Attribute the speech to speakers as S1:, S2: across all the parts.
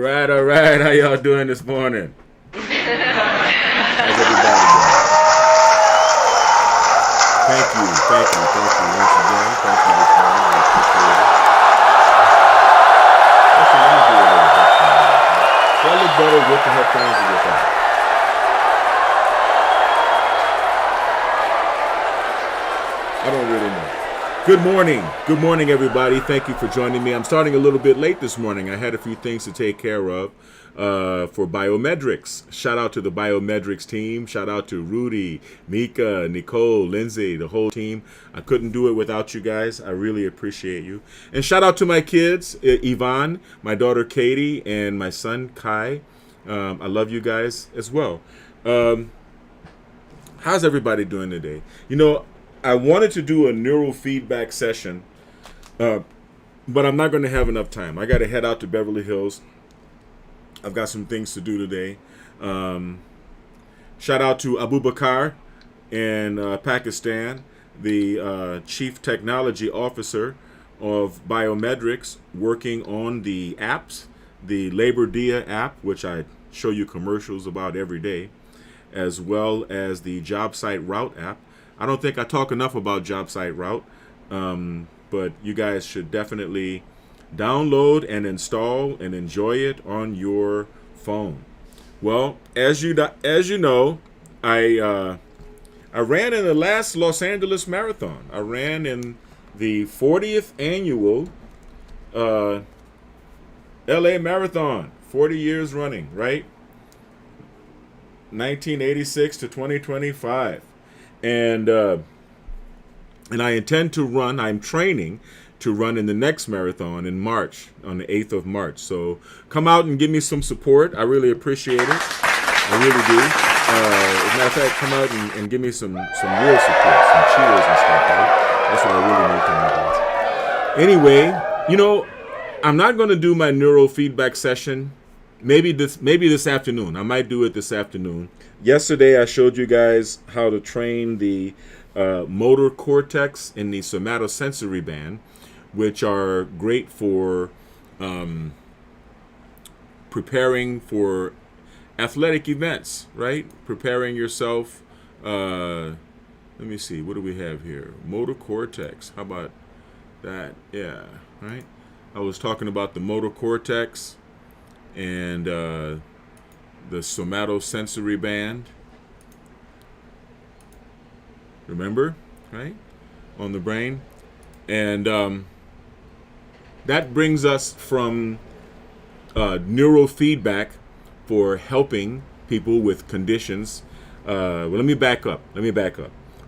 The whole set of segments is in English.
S1: All right. How y'all doing this morning? How's everybody doing? Thank you once again. Thank you this morning. I appreciate it. Listen, let me do a little headphones. Do I look better with the headphones or without? I don't really know. Good morning, everybody. Thank you for joining me. I'm starting a little bit late this morning. I had a few things to take care of for biometrics. Shout out to the biometrics team. Shout out to Rudy, Mika, Nicole, Lindsay, the whole team. I couldn't do it without you guys. I really appreciate you. And shout out to my kids, Yvonne, my daughter Katie, and my son Kai. I love you guys as well. How's everybody doing today? You know, I wanted to do a neurofeedback session, but I'm not going to have enough time. I got to head out to Beverly Hills. I've got some things to do today. Shout out to Abu Bakar in Pakistan, the Chief Technology Officer of Biometrics, working on the apps, the Labor Dia app, which I show you commercials about every day, as well as the Job Site Route app. I don't think I talk enough about Job Site Route, but you guys should definitely download and install and enjoy it on your phone. Well, as you know, I ran in the last Los Angeles Marathon. I ran in the 40th annual LA Marathon, 40 years running, right? 1986 to 2025. And I intend to run, I'm training to run in the next marathon in March, on the 8th of March. So come out and give me some support. I really appreciate it. I really do. As a matter of fact, come out and give me some real support, some cheers and stuff, right? That's what I really need to know. Anyway, you know, I'm not going to do my neurofeedback session. Maybe this afternoon. I might do it this afternoon. Yesterday, I showed you guys how to train the motor cortex in the somatosensory band, which are great for preparing for athletic events, right? Preparing yourself. Let me see. What do we have here? Motor cortex. How about that? Yeah, right? I was talking about the motor cortex and the somatosensory band. Remember, right? On the brain. And that brings us from neurofeedback for helping people with conditions. Well, let me back up.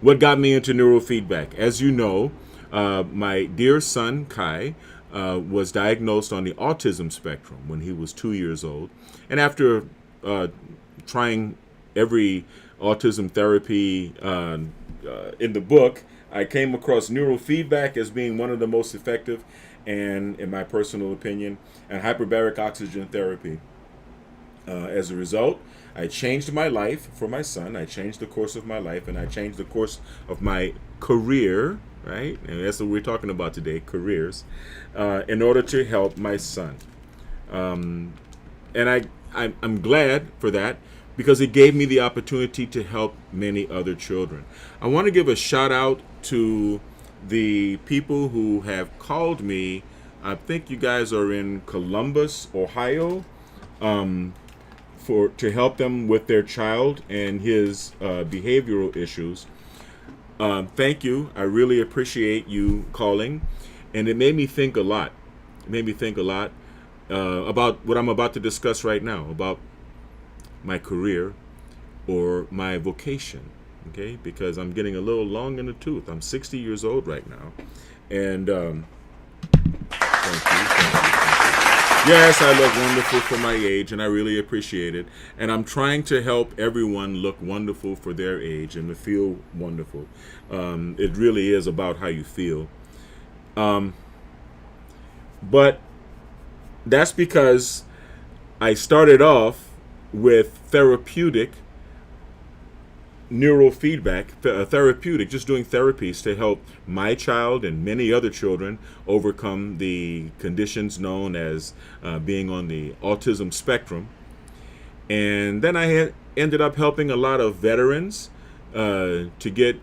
S1: What got me into neurofeedback? As you know, my dear son, Kai, was diagnosed on the autism spectrum when he was 2 years old. And after trying every autism therapy in the book, I came across neurofeedback as being one of the most effective, and in my personal opinion, and hyperbaric oxygen therapy. As a result, I changed my life for my son. I changed the course of my life, and I changed the course of my career, right? And that's what we're talking about today, careers, in order to help my son. And I'm glad for that, because it gave me the opportunity to help many other children. I want to give a shout out to the people who have called me. I think you guys are in Columbus, Ohio, to help them with their child and his behavioral issues. Thank you. I really appreciate you calling, and it made me think a lot. About what I'm about to discuss right now, about my career or my vocation, okay? Because I'm getting a little long in the tooth. I'm 60 years old right now, and thank you. Yes, I look wonderful for my age, and I really appreciate it. And I'm trying to help everyone look wonderful for their age and to feel wonderful. It really is about how you feel. But that's because I started off with therapeutic neurofeedback, therapeutic, just doing therapies to help my child and many other children overcome the conditions known as being on the autism spectrum. And then I ended up helping a lot of veterans to get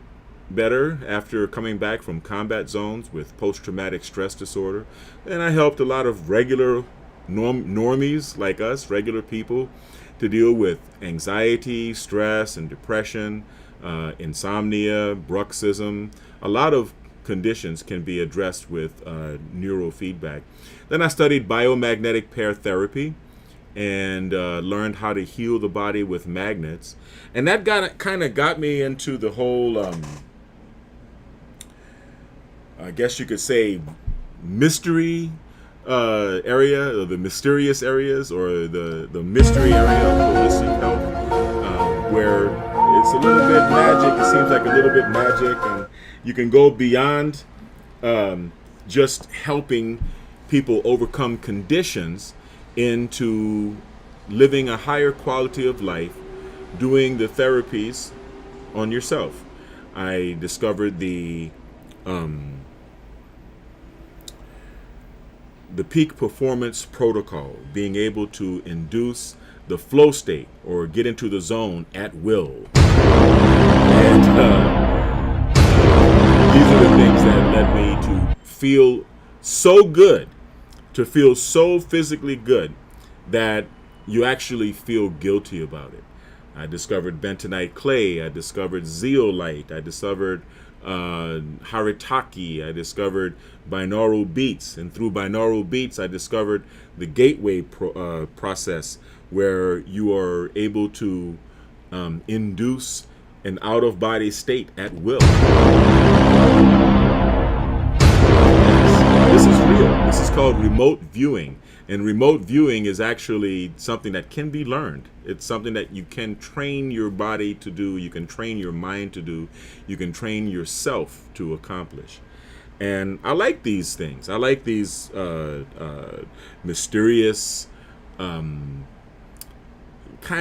S1: better after coming back from combat zones with post-traumatic stress disorder. And I helped a lot of regular normies like us, regular people, to deal with anxiety, stress, and depression, insomnia, bruxism. A lot of conditions can be addressed with neurofeedback. Then I studied biomagnetic pair therapy and learned how to heal the body with magnets. And that kind of got me into the whole, I guess you could say, mystery area, or the mysterious areas, or the mystery area of holistic health, where it's a little bit magic. It seems like a little bit magic, and you can go beyond just helping people overcome conditions into living a higher quality of life, doing the therapies on yourself. I discovered the peak performance protocol, being able to induce the flow state or get into the zone at will. And these are the things that led me to feel so good, to feel so physically good that you actually feel guilty about it. I discovered bentonite clay. I discovered zeolite. I discovered haritaki. I discovered binaural beats, and through binaural beats I discovered the gateway process, where you are able to induce an out-of-body state at will. Yes, this is real. This is called remote viewing, and remote viewing is actually something that can be learned. It's something that you can train your body to do, you can train your mind to do, you can train yourself to accomplish. And I like these things. I like these mysterious, kind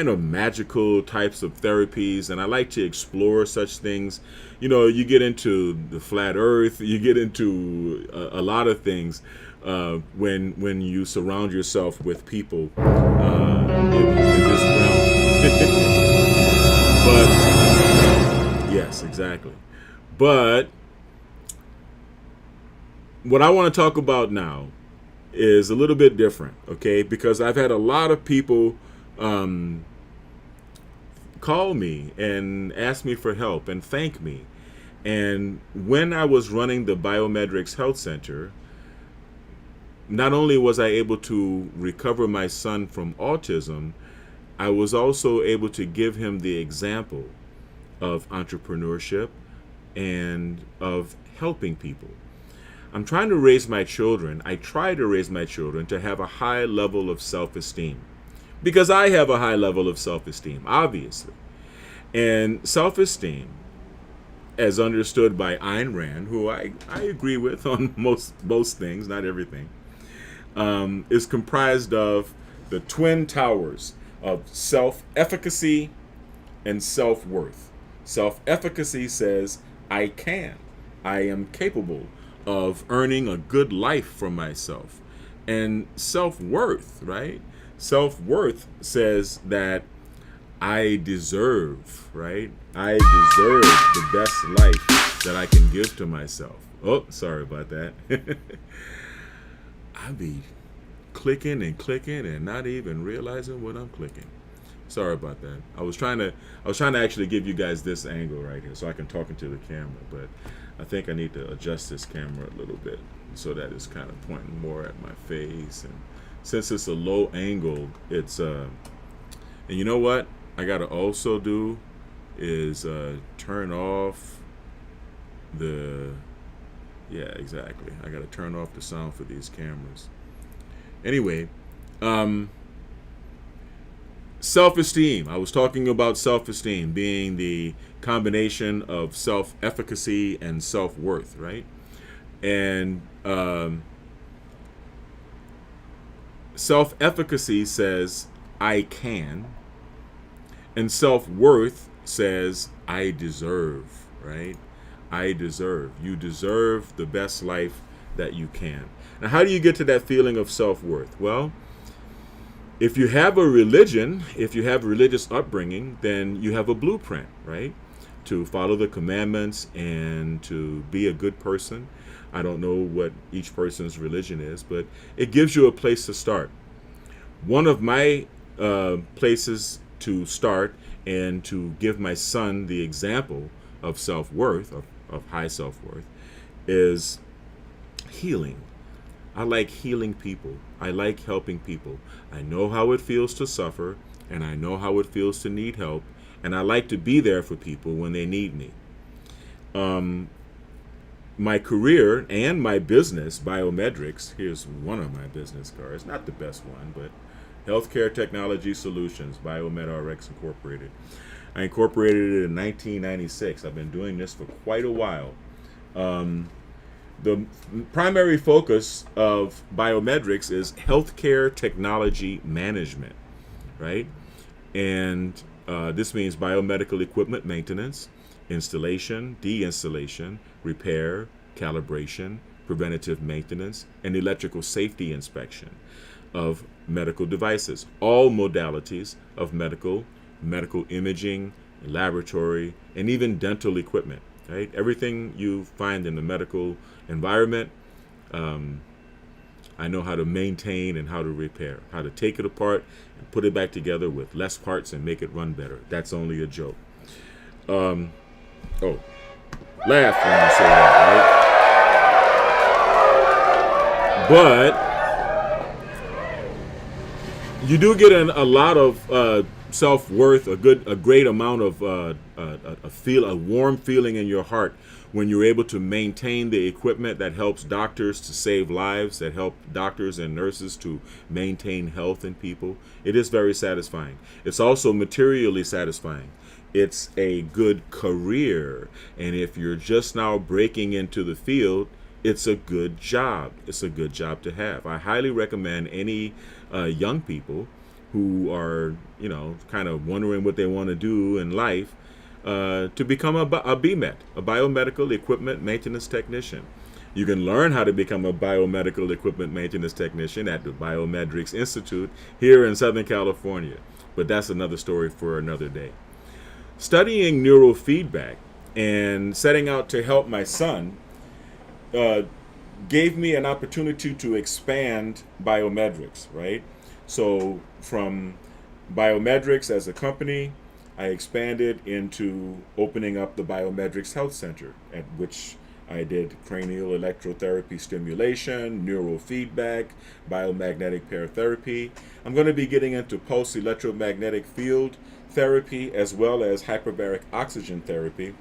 S1: of magical types of therapies, and I like to explore such things. You know, you get into the flat earth, you get into a lot of things when you surround yourself with people in this realm. But yes, exactly. But what I want to talk about now is a little bit different, okay? Because I've had a lot of people call me and ask me for help and thank me. And when I was running the Biometrics Health Center, not only was I able to recover my son from autism, I was also able to give him the example of entrepreneurship and of helping people. I'm trying to raise my children. I try to raise my children to have a high level of self-esteem, because I have a high level of self-esteem, obviously. And self-esteem, as understood by Ayn Rand, who I agree with on most things, not everything, is comprised of the twin towers of self-efficacy and self-worth. Self-efficacy says, I can, I am capable of earning a good life for myself. And self-worth, right? Self-worth says that I deserve, right? I deserve the best life that I can give to myself. Oh, sorry about that. I be clicking and not even realizing what I'm clicking. Sorry about that. I was trying to actually give you guys this angle right here so I can talk into the camera, but I think I need to adjust this camera a little bit so that it's kind of pointing more at my face. And since it's a low angle, it's and you know what I gotta also do is turn off the, yeah, exactly, I gotta turn off the sound for these cameras. Anyway, self-esteem. I was talking about self-esteem being the combination of self-efficacy and self-worth, right? And self-efficacy says I can, and self-worth says I deserve, right? I deserve. You deserve the best life that you can. Now, how do you get to that feeling of self-worth? Well, if you have a religion, if you have a religious upbringing, then you have a blueprint, right? To follow the commandments and to be a good person. I don't know what each person's religion is, but it gives you a place to start. One of my places to start and to give my son the example of self-worth, of high self-worth, is healing. I like healing people. I like helping people. I know how it feels to suffer, and I know how it feels to need help, and I like to be there for people when they need me. My career and my business, Biometrics, here's one of my business cards, not the best one, but Healthcare Technology Solutions, BioMedRx Incorporated. I incorporated it in 1996. I've been doing this for quite a while. The primary focus of Biometrics is healthcare technology management, right? And this means biomedical equipment maintenance, installation, deinstallation, repair, calibration, preventative maintenance, and electrical safety inspection of medical devices, all modalities of medical imaging, laboratory, and even dental equipment, right? Everything you find in the medical environment, I know how to maintain and how to repair, how to take it apart and put it back together with less parts and make it run better. That's only a joke. Oh, laugh when you say that, right? But you do get a lot of self-worth, a great amount of a warm feeling in your heart when you're able to maintain the equipment that helps doctors to save lives, that help doctors and nurses to maintain health in people. It is very satisfying. It's also materially satisfying. It's a good career, and if you're just now breaking into the field, it's a good job. It's a good job to have. I highly recommend any young people who are, kind of wondering what they want to do in life, to become a BMET, a biomedical equipment maintenance technician. You can learn how to become a biomedical equipment maintenance technician at the Biometrics Institute here in Southern California, but that's another story for another day. Studying neurofeedback and setting out to help my son gave me an opportunity to expand Biometrics, right? So from Biometrics as a company, I expanded into opening up the Biometrics Health Center, at which I did cranial electrotherapy stimulation, neurofeedback, biomagnetic pair therapy. I'm going to be getting into pulse electromagnetic field therapy as well as hyperbaric oxygen therapy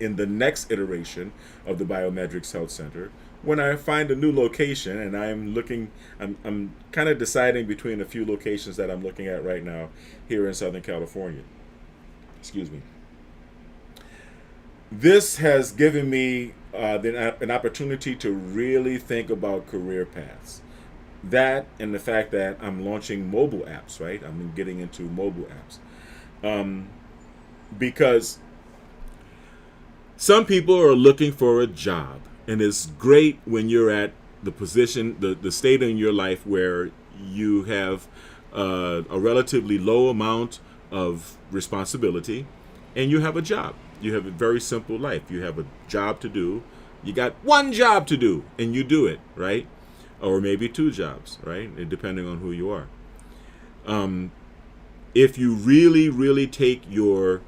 S1: in the next iteration of the Biometrics Health Center. When I find a new location, and I'm kind of deciding between a few locations that I'm looking at right now here in Southern California. Excuse me. This has given me an opportunity to really think about career paths. That and the fact that I'm launching mobile apps, right? I'm getting into mobile apps. Because some people are looking for a job, and it's great when you're at the position, the state in your life where you have a relatively low amount of responsibility and you have a job. You have a very simple life. You have a job to do. You got one job to do, and you do it, right? Or maybe two jobs, right? Depending on who you are. If you really, really take your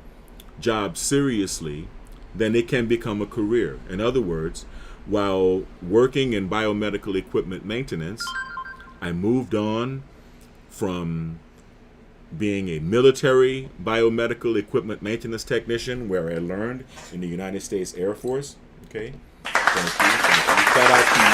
S1: job seriously, then it can become a career. In other words, while working in biomedical equipment maintenance, I moved on from being a military biomedical equipment maintenance technician, where I learned in the United States Air Force. Okay, thank you. Shout out to you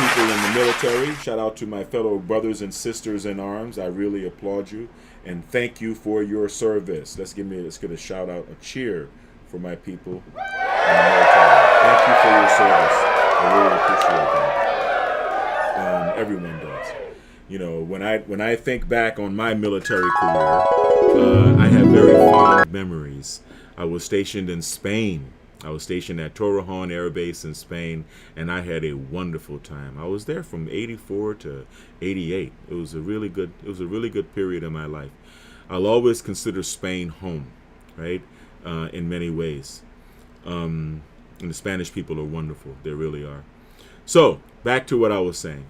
S1: people in the military. Shout out to my fellow brothers and sisters in arms. I really applaud you and thank you for your service. Let's get a shout out, a cheer for my people in the military. Thank you for your service. I really appreciate that. Everyone does. When I think back on my military career, I have very fond memories I was stationed in Spain. I was stationed at Torrejon Air Base in Spain, and I had a wonderful time. I was there from '84 to '88. It was a really good period in my life. I'll always consider Spain home, right? In many ways. And the Spanish people are wonderful. They really are. So back to what I was saying.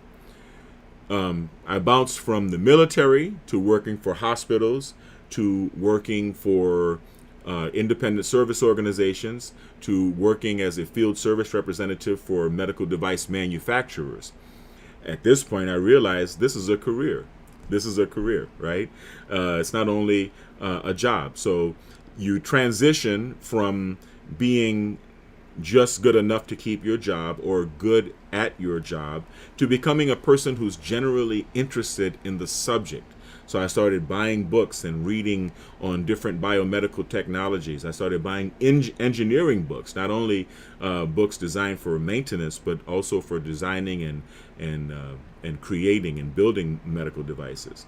S1: I bounced from the military to working for hospitals, to working for independent service organizations, to working as a field service representative for medical device manufacturers. At this point, I realized this is a career. This is a career, right? It's not only a job. So you transition from being just good enough to keep your job or good at your job to becoming a person who's generally interested in the subject. So I started buying books and reading on different biomedical technologies. I started buying engineering books, not only books designed for maintenance, but also for designing and creating and building medical devices.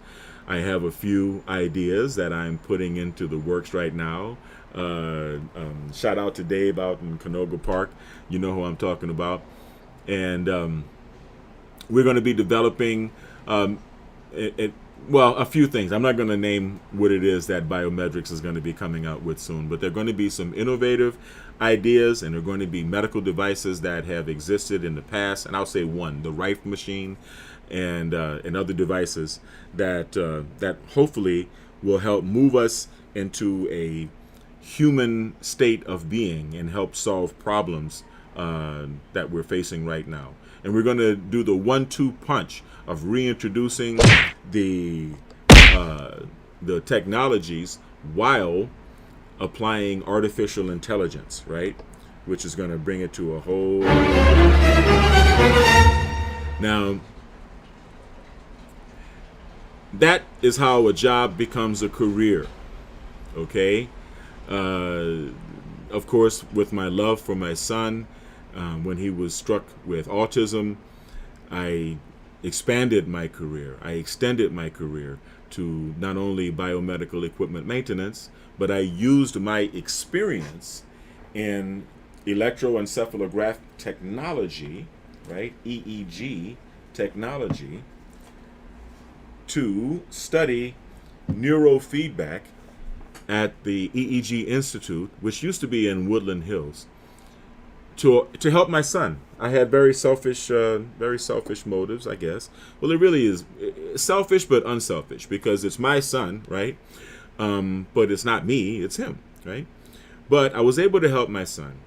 S1: I have a few ideas that I'm putting into the works right now. Shout out to Dave out in Canoga Park. You know who I'm talking about. And we're going to be developing a few things. I'm not going to name what it is that Biometrics is going to be coming out with soon, but there are going to be some innovative ideas, and there are going to be medical devices that have existed in the past. And I'll say one, the Rife machine, and other devices that hopefully will help move us into a human state of being and help solve problems that we're facing right now. And we're going to do the 1-2 punch of reintroducing the technologies while applying artificial intelligence, right? Which is going to bring it to a whole. Now, that is how a job becomes a career, okay? Of course, with my love for my son, when he was struck with autism, I expanded my career. I extended my career to not only biomedical equipment maintenance, but I used my experience in electroencephalograph technology, right? EEG technology, to study neurofeedback at the EEG Institute, which used to be in Woodland Hills, to help my son. I had very selfish motives, I guess. Well, it really is selfish but unselfish, because it's my son, right? But it's not me, it's him, right? But I was able to help my son,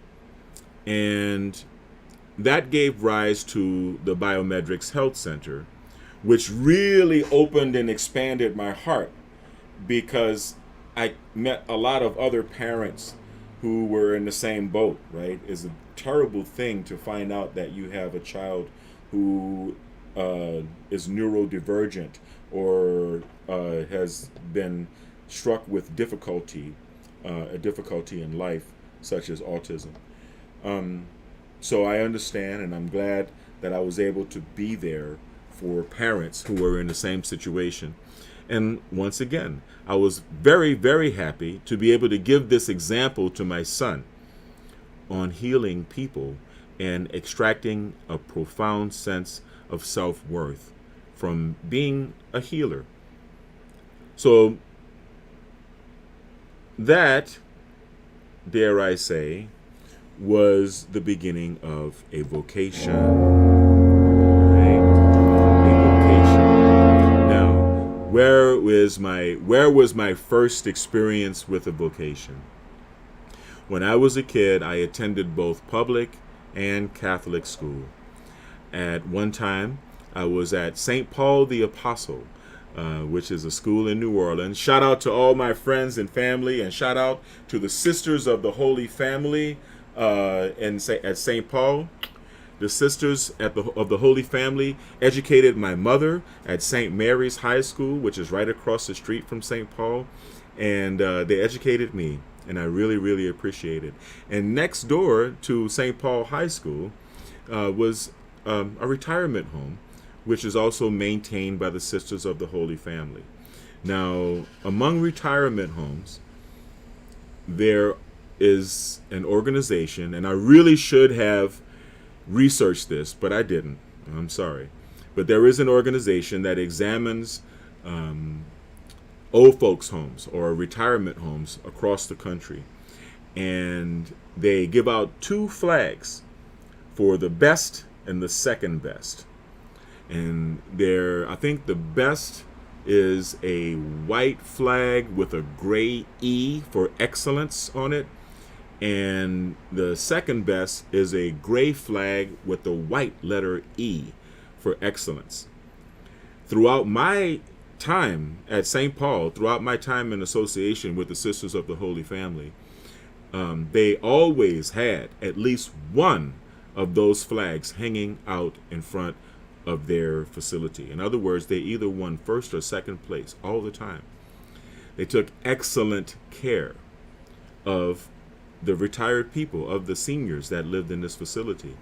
S1: and that gave rise to the Biometrics Health Center, which really opened and expanded my heart, because I met a lot of other parents who were in the same boat, right? It's a terrible thing to find out that you have a child who is neurodivergent or has been struck with difficulty in life, such as autism. So I understand, and I'm glad that I was able to be there for parents who were in the same situation. And once again, I was very, very happy to be able to give this example to my son on healing people and extracting a profound sense of self-worth from being a healer. So that, dare I say, was the beginning of a vocation. Where was my first experience with a vocation? When I was a kid, I attended both public and Catholic school. At one time, I was at St. Paul the Apostle, which is a school in New Orleans. Shout out to all my friends and family, and shout out to the Sisters of the Holy Family at St. Paul. The Sisters of the Holy Family educated my mother at St. Mary's High School, which is right across the street from St. Paul. And they educated me, and I really, really appreciate it. And next door to St. Paul High School was a retirement home, which is also maintained by the Sisters of the Holy Family. Now, among retirement homes, there is an organization, and I really should have researched this, but I didn't. I'm sorry. But there is an organization that examines old folks' homes or retirement homes across the country. And they give out two flags for the best and the second best. And I think the best is a white flag with a gray E for excellence on it. And the second best is a gray flag with the white letter E for excellence. Throughout my time at St. Paul, throughout my time in association with the Sisters of the Holy Family, they always had at least one of those flags hanging out in front of their facility. In other words, they either won first or second place all the time. They took excellent care of the retired people, of the seniors that lived in this facility.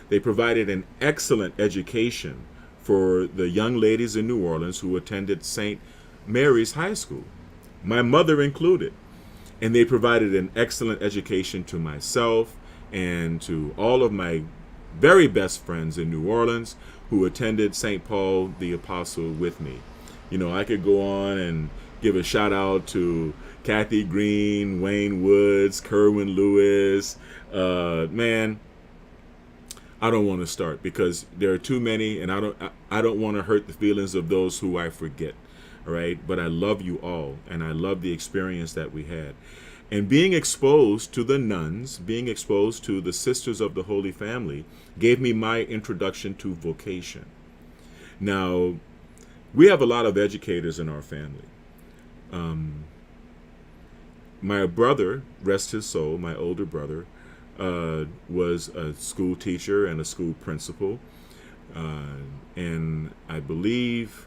S1: They provided an excellent education for the young ladies in New Orleans who attended St. Mary's High School, my mother included. And they provided an excellent education to myself and to all of my very best friends in New Orleans who attended St. Paul the Apostle with me. You know, I could go on and give a shout out to Kathy Green, Wayne Woods, Kerwin Lewis. Man, I don't want to start because there are too many, and I don't want to hurt the feelings of those who I forget. All right, but I love you all, and I love the experience that we had. And being exposed to the nuns, being exposed to the Sisters of the Holy Family, gave me my introduction to vocation. Now, we have a lot of educators in our family. My brother, rest his soul, my older brother, was a school teacher and a school principal. And I believe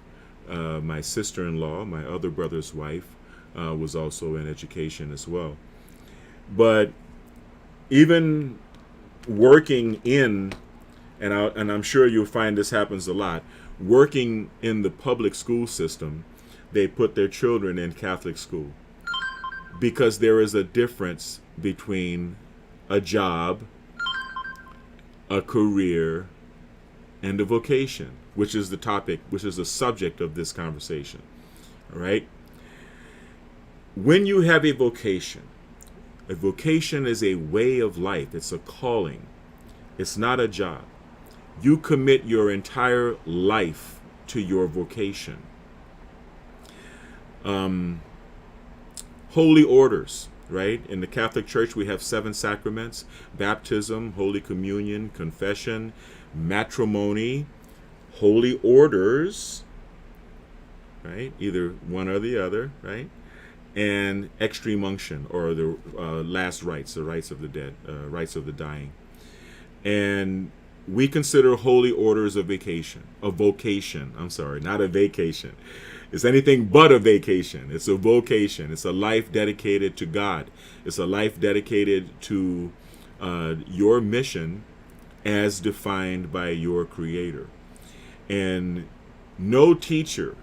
S1: my sister-in-law, my other brother's wife, was also in education as well. But even working in, and I'm sure you'll find this happens a lot, working in the public school system, they put their children in Catholic school because there is a difference between a job, a career, and a vocation, which is the topic, which is the subject of this conversation. All right? When you have a vocation is a way of life. It's a calling. It's not a job. You commit your entire life to your vocation. Holy orders, right? In the Catholic Church, we have 7 sacraments: baptism, Holy Communion, confession, matrimony, holy orders, right? Either one or the other, right? And extreme unction, or the last rites, the rites of the dead, rites of the dying. And we consider holy orders a vocation, not a vacation. It's anything but a vacation. It's a vocation. It's a life dedicated to God. It's a life dedicated to your mission as defined by your Creator. And no teacher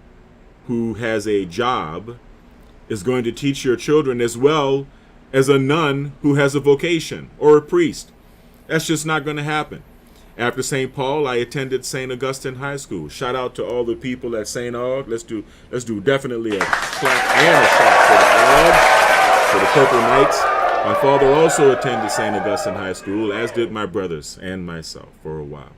S1: who has a job is going to teach your children as well as a nun who has a vocation, or a priest. That's just not going to happen. After St. Paul, I attended St. Augustine High School. Shout out to all the people at St. Aug. Let's do definitely a clap and a shot for the Aug, for the Purple Knights. My father also attended St. Augustine High School, as did my brothers and myself for a while.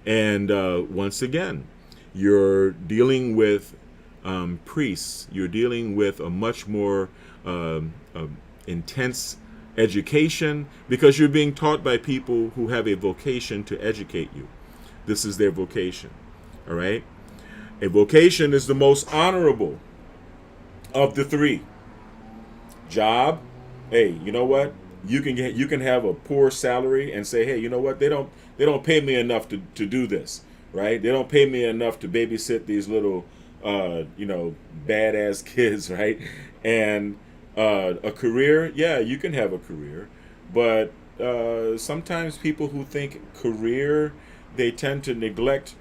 S1: And once again, you're dealing with priests. You're dealing with a much more intense education, because you're being taught by people who have a vocation to educate you. This is their vocation. All right? A vocation is the most honorable of the 3. Job, hey, you know what? You can have a poor salary and say, hey, you know what? They don't pay me enough to do this, right? They don't pay me enough to babysit these little badass kids, right? And a career, yeah, you can have a career, but sometimes people who think career, they tend to neglect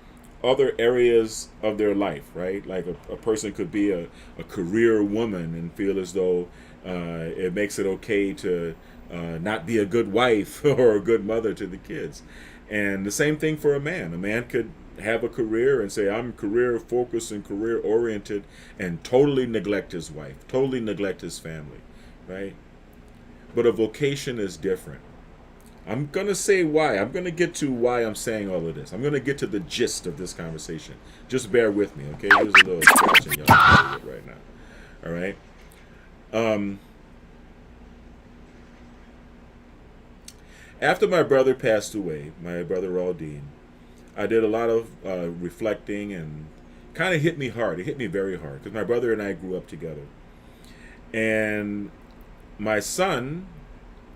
S1: other areas of their life, right? Like a person could be a career woman and feel as though it makes it okay to not be a good wife or a good mother to the kids. And the same thing for a man. A man could have a career and say, I'm career focused and career oriented, and totally neglect his wife, totally neglect his family, right? But a vocation is different. I'm going to say why. I'm going to get to why I'm saying all of this. I'm going to get to the gist of this conversation. Just bear with me, okay? Here's a little scratching y'all can do it right now. All right? After my brother passed away, my brother Raldine, I did a lot of reflecting, and kind of hit me hard. It hit me very hard because my brother and I grew up together. And my son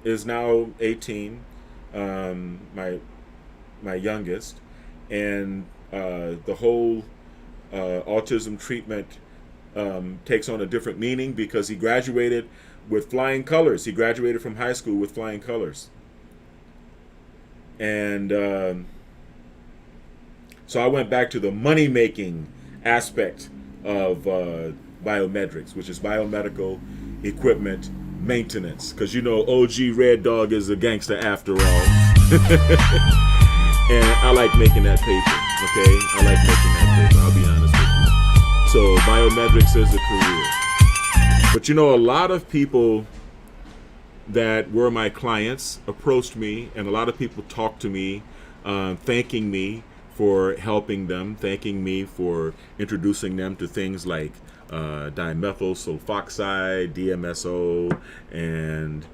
S1: is now 18, my youngest, and the whole autism treatment takes on a different meaning because he graduated with flying colors. He graduated from high school with flying colors. And so I went back to the money-making aspect of biometrics, which is biomedical equipment maintenance. Because you know, OG Red Dog is a gangster after all. And I like making that paper, okay? I like making that paper, I'll be honest with you. So biometrics is a career. But you know, a lot of people that were my clients approached me, and a lot of people talked to me, thanking me for helping them, thanking me for introducing them to things like dimethyl sulfoxide, DMSO, and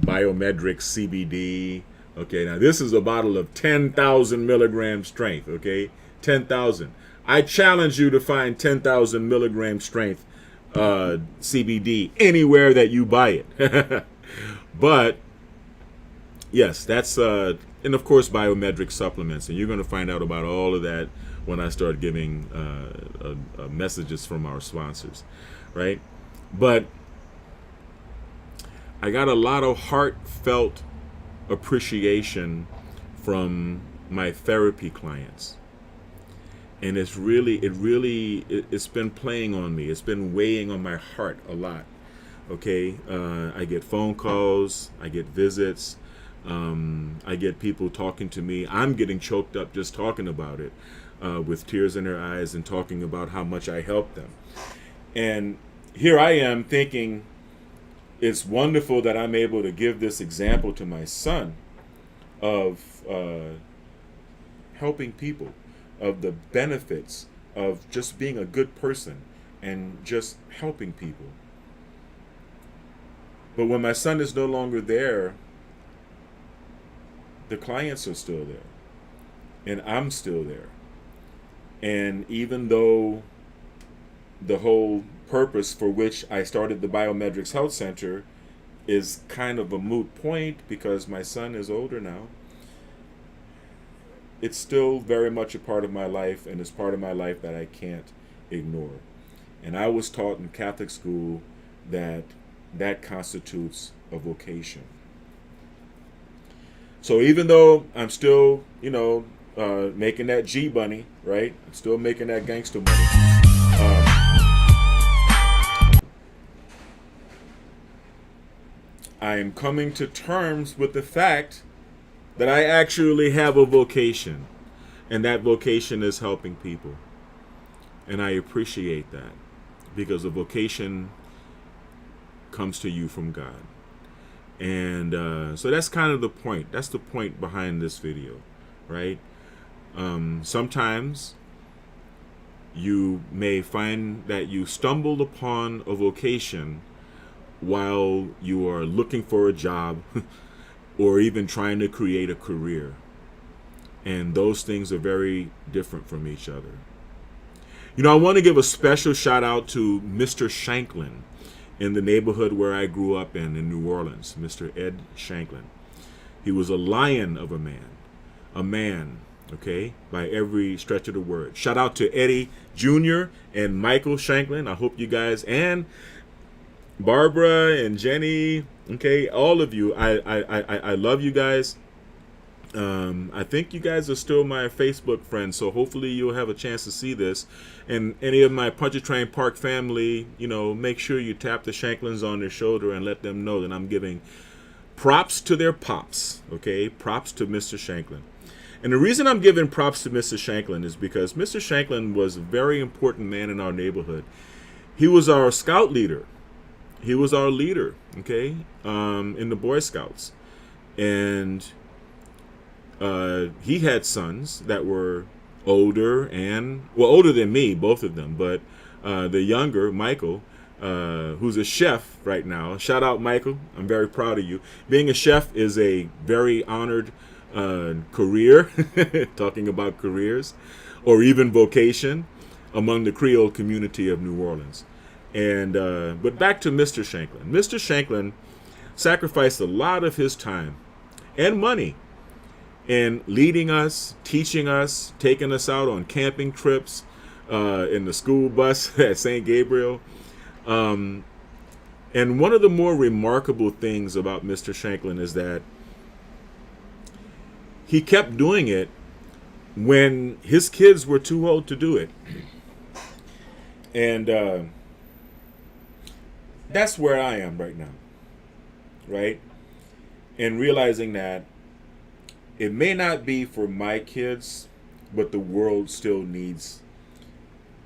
S1: biometric CBD. Okay, now this is a bottle of 10,000 milligram strength, okay? 10,000. I challenge you to find 10,000 milligram strength CBD anywhere that you buy it. But yes, that's and of course biometric supplements, and you're going to find out about all of that when I start giving messages from our sponsors, right? But I got a lot of heartfelt appreciation from my therapy clients. And it's been playing on me. It's been weighing on my heart a lot. Okay, I get phone calls, I get visits, I get people talking to me. I'm getting choked up just talking about it, with tears in their eyes and talking about how much I helped them. And here I am thinking, it's wonderful that I'm able to give this example to my son of helping people, of the benefits of just being a good person and just helping people. But when my son is no longer there, the clients are still there, and I'm still there. And even though the whole purpose for which I started the Biometrics Health Center is kind of a moot point because my son is older now, it's still very much a part of my life, and it's part of my life that I can't ignore. And I was taught in Catholic school that that constitutes a vocation. So even though I'm still, making that G money, right? I'm still making that gangster money. I am coming to terms with the fact that I actually have a vocation, and that vocation is helping people. And I appreciate that, because a vocation comes to you from God. And so that's kind of the point. That's the point behind this video, right? Sometimes you may find that you stumbled upon a vocation while you are looking for a job or even trying to create a career. And those things are very different from each other. I want to give a special shout out to Mr. Shanklin in the neighborhood where I grew up in New Orleans, Mr. Ed Shanklin. He was a lion of a man, okay, by every stretch of the word. Shout out to Eddie Jr. and Michael Shanklin. I hope you guys, and Barbara and Jenny, okay, all of you, I love you guys. I think you guys are still my Facebook friends, so hopefully you'll have a chance to see this. And any of my Pontchartrain Park family, make sure you tap the Shanklins on their shoulder and let them know that I'm giving props to their pops, okay? Props to Mr. Shanklin. And the reason I'm giving props to Mr. Shanklin is because Mr. Shanklin was a very important man in our neighborhood. He was our scout leader. He was our leader, okay, in the Boy Scouts. And he had sons that were older than me, both of them. But the younger, Michael, who's a chef right now. Shout out, Michael. I'm very proud of you. Being a chef is a very honored career, talking about careers, or even vocation among the Creole community of New Orleans. And but back to Mr. Shanklin. Mr. Shanklin sacrificed a lot of his time and money in leading us, teaching us, taking us out on camping trips in the school bus at St. Gabriel. And one of the more remarkable things about Mr. Shanklin is that he kept doing it when his kids were too old to do it. And that's where I am right now, right? And realizing that it may not be for my kids, but the world still needs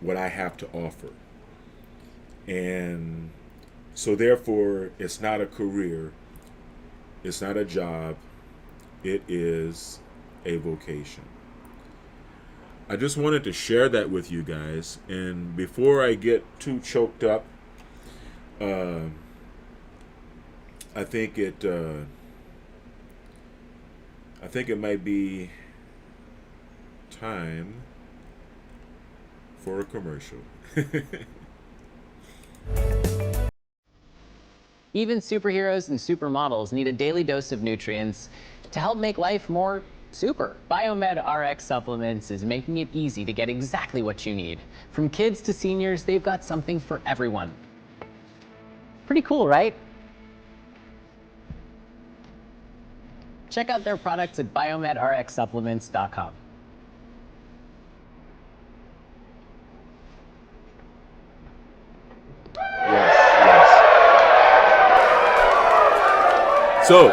S1: what I have to offer. And so therefore, it's not a career, it's not a job, it is a vocation. I just wanted to share that with you guys. And before I get too choked up, I think it might be time for a commercial.
S2: Even superheroes and supermodels need a daily dose of nutrients to help make life more super. Biomed RX Supplements is making it easy to get exactly what you need. From kids to seniors, they've got something for everyone. Pretty cool, right? Check out their products at biomedrxsupplements.com.
S1: So,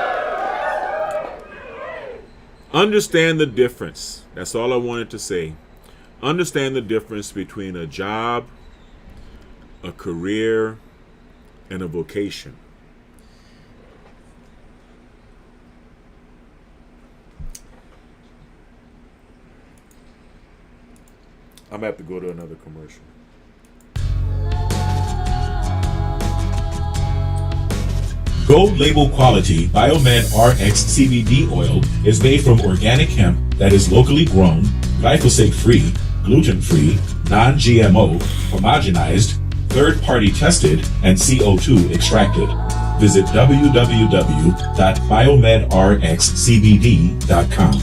S1: understand the difference. That's all I wanted to say. Understand the difference between a job, a career, and a vocation. I'm gonna have to go to another commercial.
S3: Gold label quality Biomed RX CBD oil is made from organic hemp that is locally grown, glyphosate-free, gluten-free, non-GMO, homogenized, third-party tested, and CO2 extracted. Visit www.biomedrxcbd.com.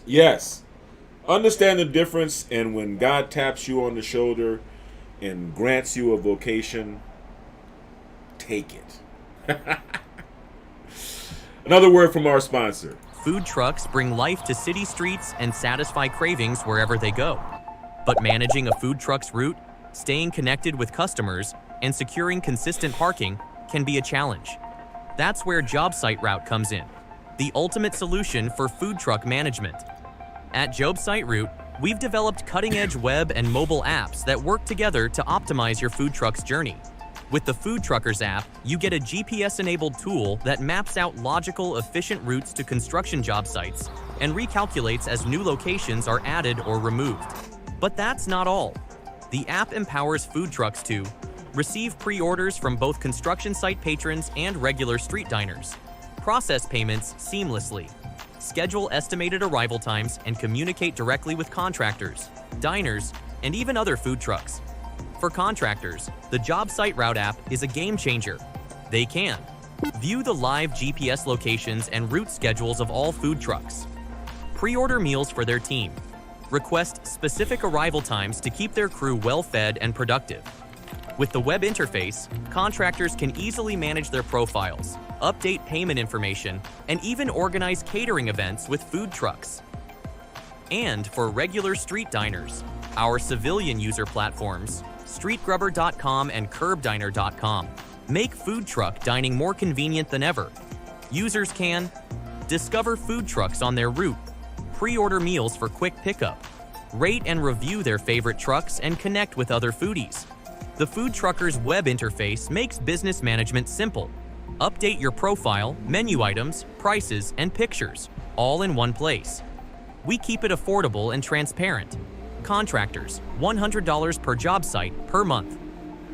S1: Yes. Understand the difference, and when God taps you on the shoulder and grants you a vocation, take it. Another word from our sponsor.
S4: Food trucks bring life to city streets and satisfy cravings wherever they go. But managing a food truck's route, staying connected with customers, and securing consistent parking can be a challenge. That's where JobSite Route comes in, the ultimate solution for food truck management. At JobSite Route, we've developed cutting-edge web and mobile apps that work together to optimize your food truck's journey. With the Food Truckers app, you get a GPS-enabled tool that maps out logical, efficient routes to construction job sites and recalculates as new locations are added or removed. But that's not all. The app empowers food trucks to receive pre-orders from both construction site patrons and regular street diners, process payments seamlessly, schedule estimated arrival times, and communicate directly with contractors, diners, and even other food trucks. For contractors, the JobSite Route app is a game changer. They can view the live GPS locations and route schedules of all food trucks, pre-order meals for their team, request specific arrival times to keep their crew well-fed and productive, With the web interface, contractors can easily manage their profiles, update payment information, and even organize catering events with food trucks. And for regular street diners, our civilian user platforms, StreetGrubber.com and CurbDiner.com, make food truck dining more convenient than ever. Users can discover food trucks on their route, pre-order meals for quick pickup, rate and review their favorite trucks, and connect with other foodies. The Food Trucker's web interface makes business management simple. Update your profile, menu items, prices, and pictures, all in one place. We keep it affordable and transparent. Contractors, $100 per job site per month.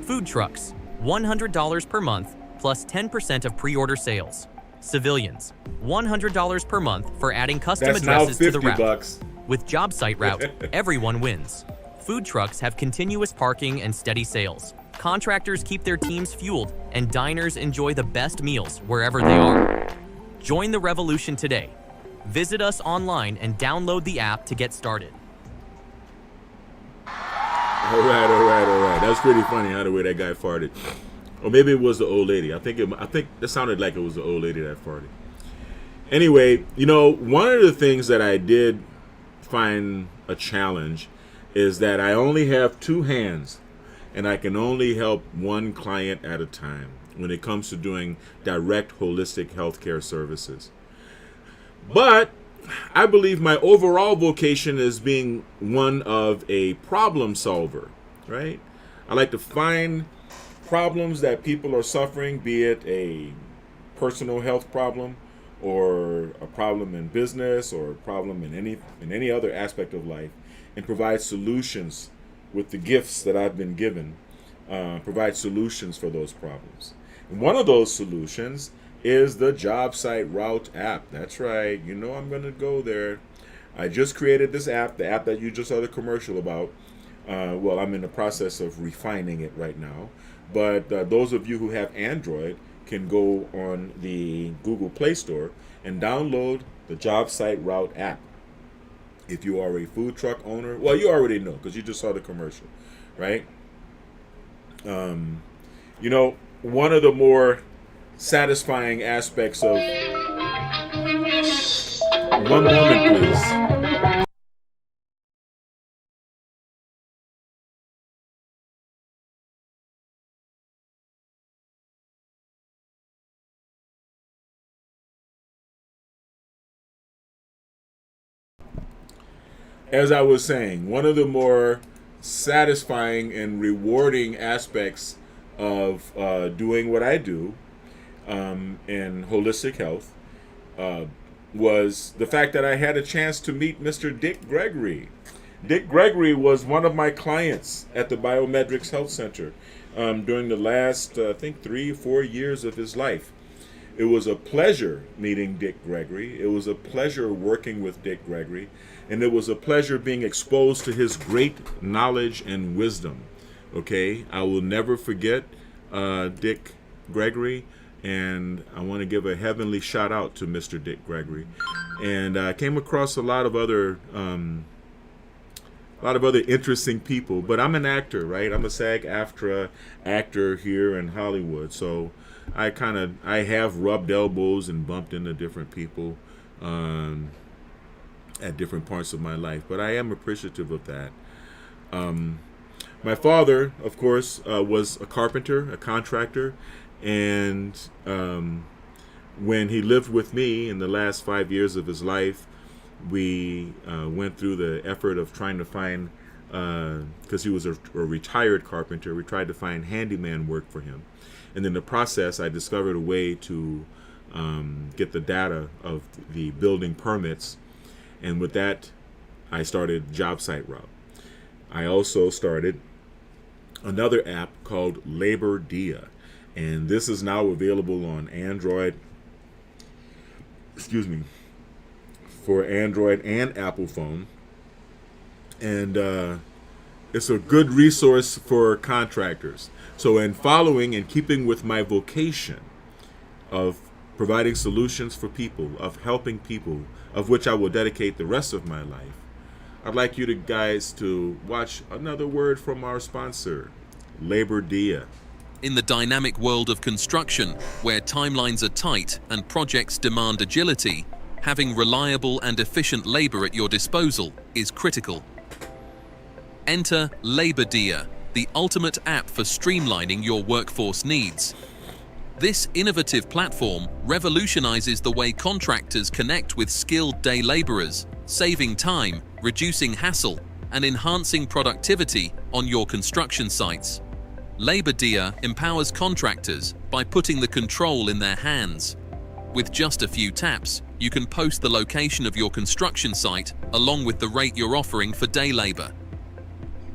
S4: Food trucks, $100 per month plus 10% of pre-order sales. Civilians, $100 per month for adding custom
S1: That's now
S4: addresses to the
S1: 50
S4: route.
S1: bucks.
S4: With job site route, everyone wins. Food trucks have continuous parking and steady sales. Contractors keep their teams fueled, and diners enjoy the best meals wherever they are. Join the revolution today. Visit us online and download the app to get started.
S1: All right. That's pretty funny how the way that guy farted. Or maybe it was the old lady. I think it sounded like it was the old lady that farted. Anyway, you know, one of the things that I did find a challenge is that I only have two hands and I can only help one client at a time when it comes to doing direct holistic healthcare services. But I believe my overall vocation is being one of a problem solver, right? I like to find problems that people are suffering, be it a personal health problem or a problem in business or a problem in any other aspect of life, and provide solutions with the gifts that I've been given, provide solutions for those problems. And one of those solutions is the Job Site Route app. That's right. You know I'm going to go there. I just created this app, the app that you just saw the commercial about. Well, I'm in the process of refining it right now. But those of you who have Android can go on the Google Play Store and download the Job Site Route app. If you are a food truck owner, well, you already know because you just saw the commercial, right? You know, one of the more satisfying aspects of... One moment, please. As I was saying, one of the more satisfying and rewarding aspects of doing what I do in holistic health was the fact that I had a chance to meet Mr. Dick Gregory. Dick Gregory was one of my clients at the Biometrics Health Center during the last, I think, 3 or 4 years of his life. It was a pleasure meeting Dick Gregory. It was a pleasure working with Dick Gregory. And it was a pleasure being exposed to his great knowledge and wisdom. Okay, I will never forget Dick Gregory. And I want to give a heavenly shout out to Mr. Dick Gregory. And I came across a lot of other interesting people. But I'm an actor, right? I'm a SAG-AFTRA actor here in Hollywood. So I have rubbed elbows and bumped into different people at different parts of my life. But I am appreciative of that. My father, of course, was a carpenter, a contractor. And when he lived with me in the last 5 years of his life, we went through the effort of trying to find, because he was a retired carpenter, we tried to find handyman work for him. And in the process, I discovered a way to get the data of the building permits. And with that, I started Job Site Route. I also started another app called Labor Dia. And this is now available on Android, for Android and Apple phone. And it's a good resource for contractors. So in following and keeping with my vocation of providing solutions for people, of helping people, of which I will dedicate the rest of my life, I'd like you guys to watch another word from our sponsor, Labor Dia.
S5: In the dynamic world of construction, where timelines are tight and projects demand agility, having reliable and efficient labor at your disposal is critical. Enter Labor Dia, the ultimate app for streamlining your workforce needs. This innovative platform revolutionizes the way contractors connect with skilled day laborers, saving time, reducing hassle, and enhancing productivity on your construction sites. Labor Dia empowers contractors by putting the control in their hands. With just a few taps, you can post the location of your construction site along with the rate you're offering for day labor.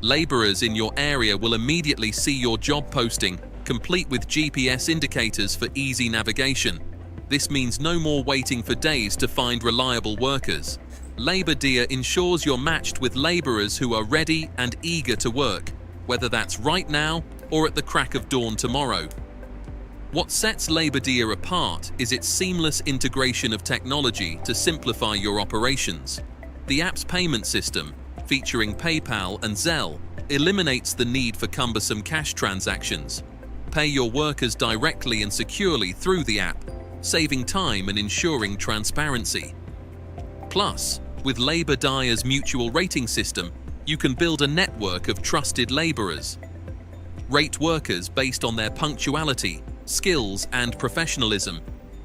S5: Laborers in your area will immediately see your job posting, complete with GPS indicators for easy navigation. This means no more waiting for days to find reliable workers. Labor Dia ensures you're matched with laborers who are ready and eager to work, whether that's right now or at the crack of dawn tomorrow. What sets Labor Dia apart is its seamless integration of technology to simplify your operations. The app's payment system, featuring PayPal and Zelle, eliminates the need for cumbersome cash transactions. Pay your workers directly and securely through the app, saving time and ensuring transparency. Plus, with Labor Dia's mutual rating system, you can build a network of trusted laborers. Rate workers based on their punctuality, skills, and professionalism,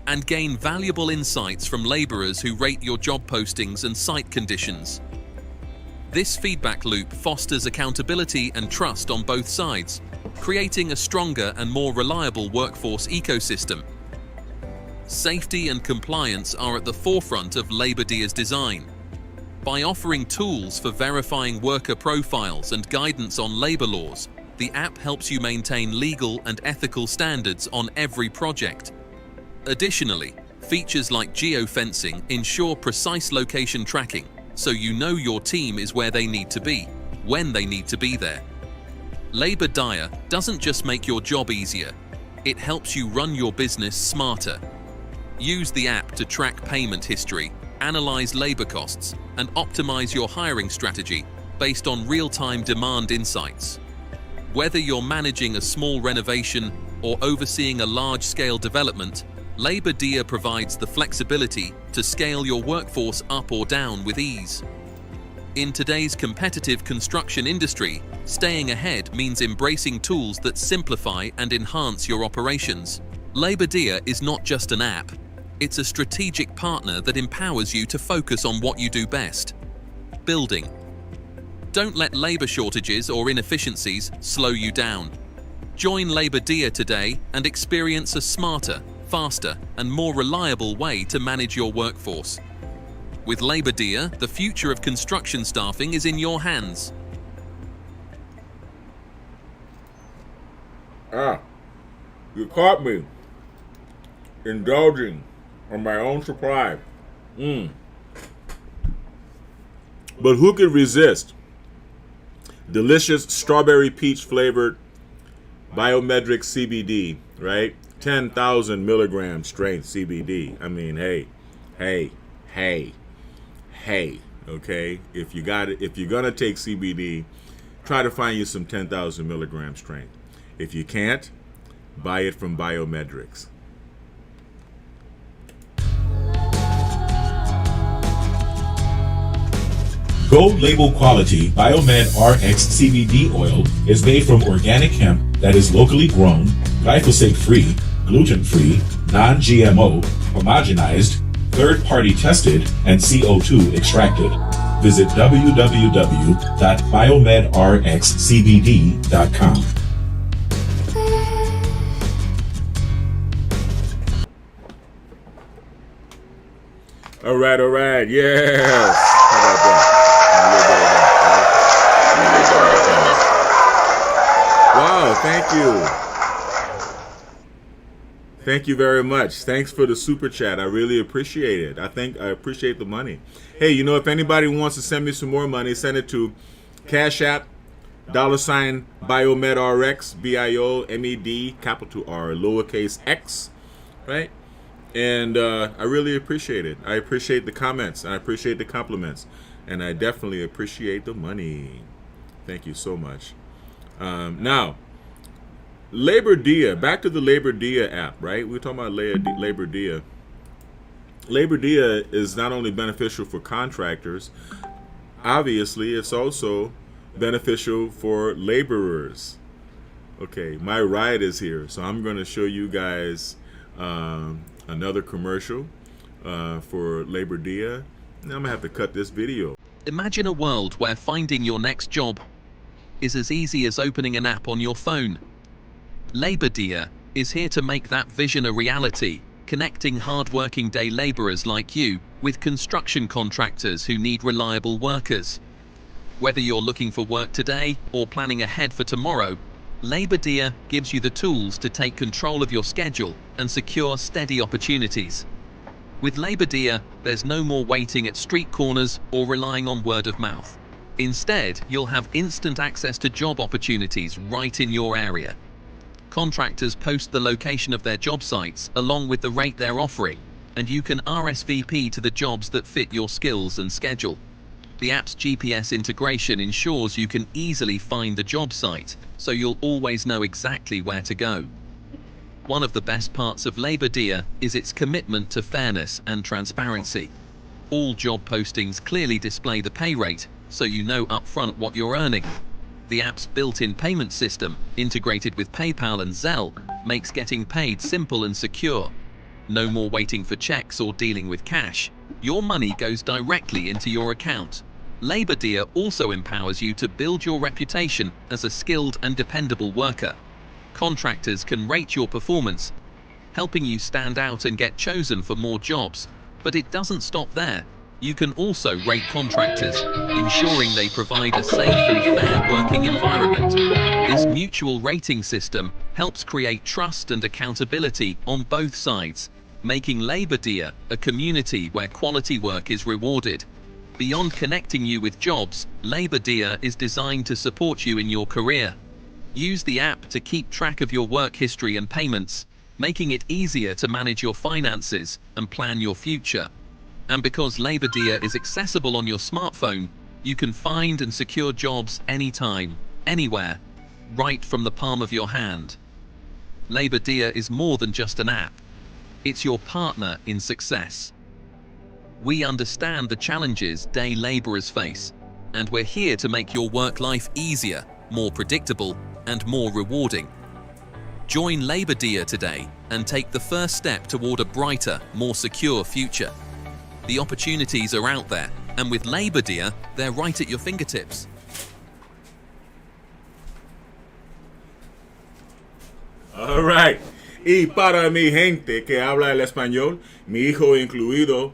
S5: and gain valuable insights from laborers who rate your job postings and site conditions. This feedback loop fosters accountability and trust on both sides, creating a stronger and more reliable workforce ecosystem. Safety and compliance are at the forefront of Labor Dia's design. By offering tools for verifying worker profiles and guidance on labor laws, the app helps you maintain legal and ethical standards on every project. Additionally, features like geofencing ensure precise location tracking, so you know your team is where they need to be, when they need to be there. Labor Dia doesn't just make your job easier, it helps you run your business smarter. Use the app to track payment history, analyze labor costs, and optimize your hiring strategy based on real-time demand insights. Whether you're managing a small renovation or overseeing a large-scale development, Labor Dia provides the flexibility to scale your workforce up or down with ease. In today's competitive construction industry, staying ahead means embracing tools that simplify and enhance your operations. Labor Dia is not just an app, it's a strategic partner that empowers you to focus on what you do best: building. Don't let labor shortages or inefficiencies slow you down. Join Labor Dia today and experience a smarter, faster, and more reliable way to manage your workforce. With Labor Dia, the future of construction staffing is in your hands.
S1: You caught me indulging on my own supply. But who could resist delicious strawberry peach flavored biometric CBD, right? 10,000 milligram strength CBD. I mean, hey, okay? If you're gonna take CBD, try to find you some 10,000 milligram strength. If you can't, buy it from Biometrics.
S3: Gold label quality Biomed RX CBD oil is made from organic hemp that is locally grown, glyphosate free, gluten free, non-GMO, homogenized, third-party tested, and CO2 extracted. Visit www.biomedrxcbd.com.
S1: All right, yes. How about that? Wow, thank you. Thank you very much. Thanks for the super chat. I really appreciate it. I appreciate the money. Hey, if anybody wants to send me some more money, send it to Cash App, $, BiomedRx, BIOMED, capital R, lowercase x, right? And I really appreciate it. I appreciate the comments. I appreciate the compliments. And I definitely appreciate the money. Thank you so much. Now, Labor Dia. Back to the Labor Dia app, right? We were talking about Labor Dia. Labor Dia is not only beneficial for contractors, obviously, it's also beneficial for laborers. Okay, my ride is here, so I'm going to show you guys another commercial for Labor Dia. And I'm going to have to cut this video.
S5: Imagine a world where finding your next job is as easy as opening an app on your phone. Labor Dia is here to make that vision a reality, connecting hard-working day laborers like you with construction contractors who need reliable workers. Whether you're looking for work today or planning ahead for tomorrow, Labor Dia gives you the tools to take control of your schedule and secure steady opportunities. With Labor Dia, there's no more waiting at street corners or relying on word of mouth. Instead, you'll have instant access to job opportunities right in your area. Contractors post the location of their job sites along with the rate they're offering, and you can RSVP to the jobs that fit your skills and schedule. The app's GPS integration ensures you can easily find the job site, so you'll always know exactly where to go. One of the best parts of Labor Dia is its commitment to fairness and transparency. All job postings clearly display the pay rate, so you know upfront what you're earning. The app's built-in payment system, integrated with PayPal and Zelle, makes getting paid simple and secure. No more waiting for checks or dealing with cash. Your money goes directly into your account. Labor Dia also empowers you to build your reputation as a skilled and dependable worker. Contractors can rate your performance, helping you stand out and get chosen for more jobs. But it doesn't stop there. You can also rate contractors, ensuring they provide a safe and fair working environment. This mutual rating system helps create trust and accountability on both sides, making Labor Dia a community where quality work is rewarded. Beyond connecting you with jobs, Labor Dia is designed to support you in your career. Use the app to keep track of your work history and payments, making it easier to manage your finances and plan your future. And because Labor Dia is accessible on your smartphone, you can find and secure jobs anytime, anywhere, right from the palm of your hand. Labor Dia is more than just an app. It's your partner in success. We understand the challenges day laborers face, and we're here to make your work life easier, more predictable, and more rewarding. Join Labor Dia today and take the first step toward a brighter, more secure future. The opportunities are out there, and with Labor Dia, they're right at your fingertips.
S1: All right. Y para mi gente que habla el español, mi hijo incluido,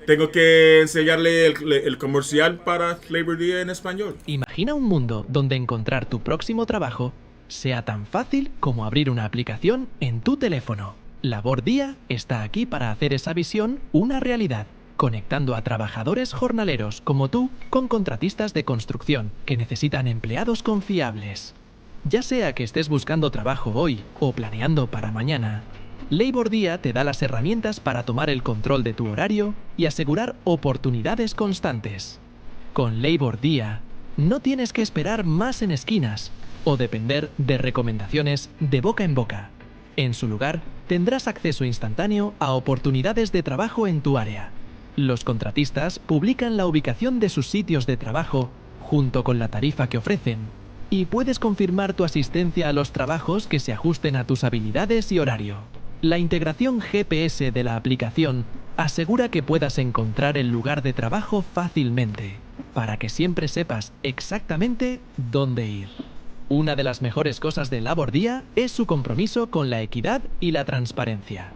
S1: tengo que enseñarle el comercial para Labor Dia en español.
S6: Imagina un mundo donde encontrar tu próximo trabajo sea tan fácil como abrir una aplicación en tu teléfono. Labor Dia está aquí para hacer esa visión una realidad, conectando a trabajadores jornaleros como tú con contratistas de construcción que necesitan empleados confiables. Ya sea que estés buscando trabajo hoy o planeando para mañana, Labor Dia te da las herramientas para tomar el control de tu horario y asegurar oportunidades constantes. Con Labor Dia, no tienes que esperar más en esquinas o depender de recomendaciones de boca en boca. En su lugar, tendrás acceso instantáneo a oportunidades de trabajo en tu área. Los contratistas publican la ubicación de sus sitios de trabajo junto con la tarifa que ofrecen, y puedes confirmar tu asistencia a los trabajos que se ajusten a tus habilidades y horario. La integración GPS de la aplicación asegura que puedas encontrar el lugar de trabajo fácilmente, para que siempre sepas exactamente dónde ir. Una de las mejores cosas de Labor Dia es su compromiso con la equidad y la transparencia.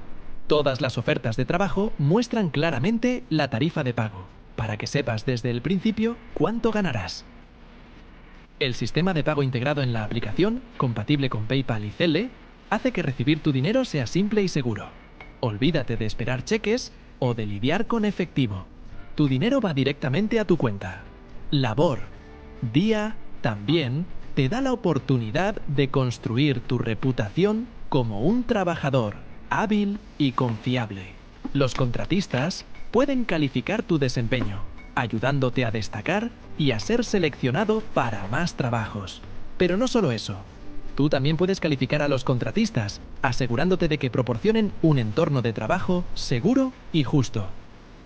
S6: Todas las ofertas de trabajo muestran claramente la tarifa de pago, para que sepas desde el principio cuánto ganarás. El sistema de pago integrado en la aplicación, compatible con PayPal y Zelle, hace que recibir tu dinero sea simple y seguro. Olvídate de esperar cheques o de lidiar con efectivo. Tu dinero va directamente a tu cuenta. Labor Dia también te da la oportunidad de construir tu reputación como un trabajador hábil y confiable. Los contratistas pueden calificar tu desempeño, ayudándote a destacar y a ser seleccionado para más trabajos. Pero no solo eso. Tú también puedes calificar a los contratistas, asegurándote de que proporcionen un entorno de trabajo seguro y justo.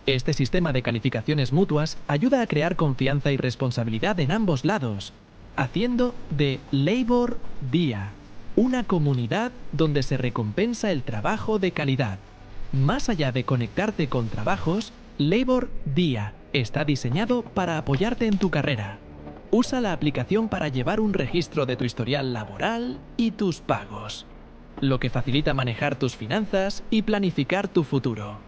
S6: Este sistema de calificaciones mutuas ayuda a crear confianza y responsabilidad en ambos lados, haciendo de Labor Día una comunidad donde se recompensa el trabajo de calidad. Más allá de conectarte con trabajos, Labor Día está diseñado para apoyarte en tu carrera. Usa la aplicación para llevar un registro de tu historial laboral y tus pagos, lo que facilita manejar tus finanzas y planificar tu futuro.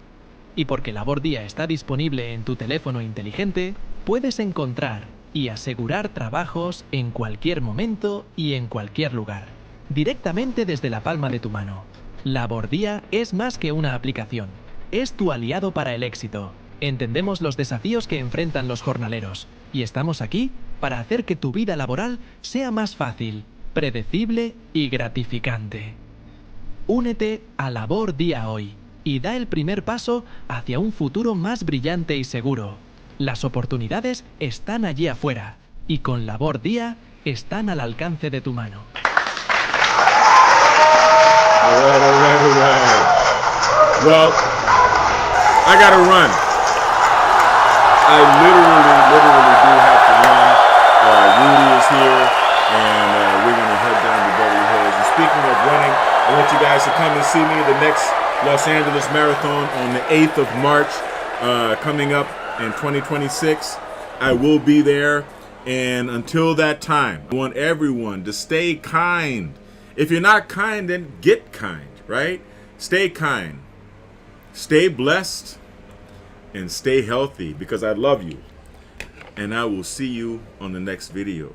S6: Y porque Labor Día está disponible en tu teléfono inteligente, puedes encontrar y asegurar trabajos en cualquier momento y en cualquier lugar, directamente desde la palma de tu mano. Labor Día es más que una aplicación, es tu aliado para el éxito. Entendemos los desafíos que enfrentan los jornaleros y estamos aquí para hacer que tu vida laboral sea más fácil, predecible y gratificante. Únete a Labor Día hoy y da el primer paso hacia un futuro más brillante y seguro. Las oportunidades están allí afuera y con Labor Día están al alcance de tu mano.
S1: All right. Well, I gotta run. I literally do have to run. Rudy is here, and we're gonna head down to Beverly Hills. And speaking of running, I want you guys to come and see me the next Los Angeles Marathon on the 8th of March, coming up in 2026. I will be there, and until that time, I want everyone to stay kind. If you're not kind, then get kind, right? Stay kind, stay blessed, and stay healthy, because I love you. And I will see you on the next video.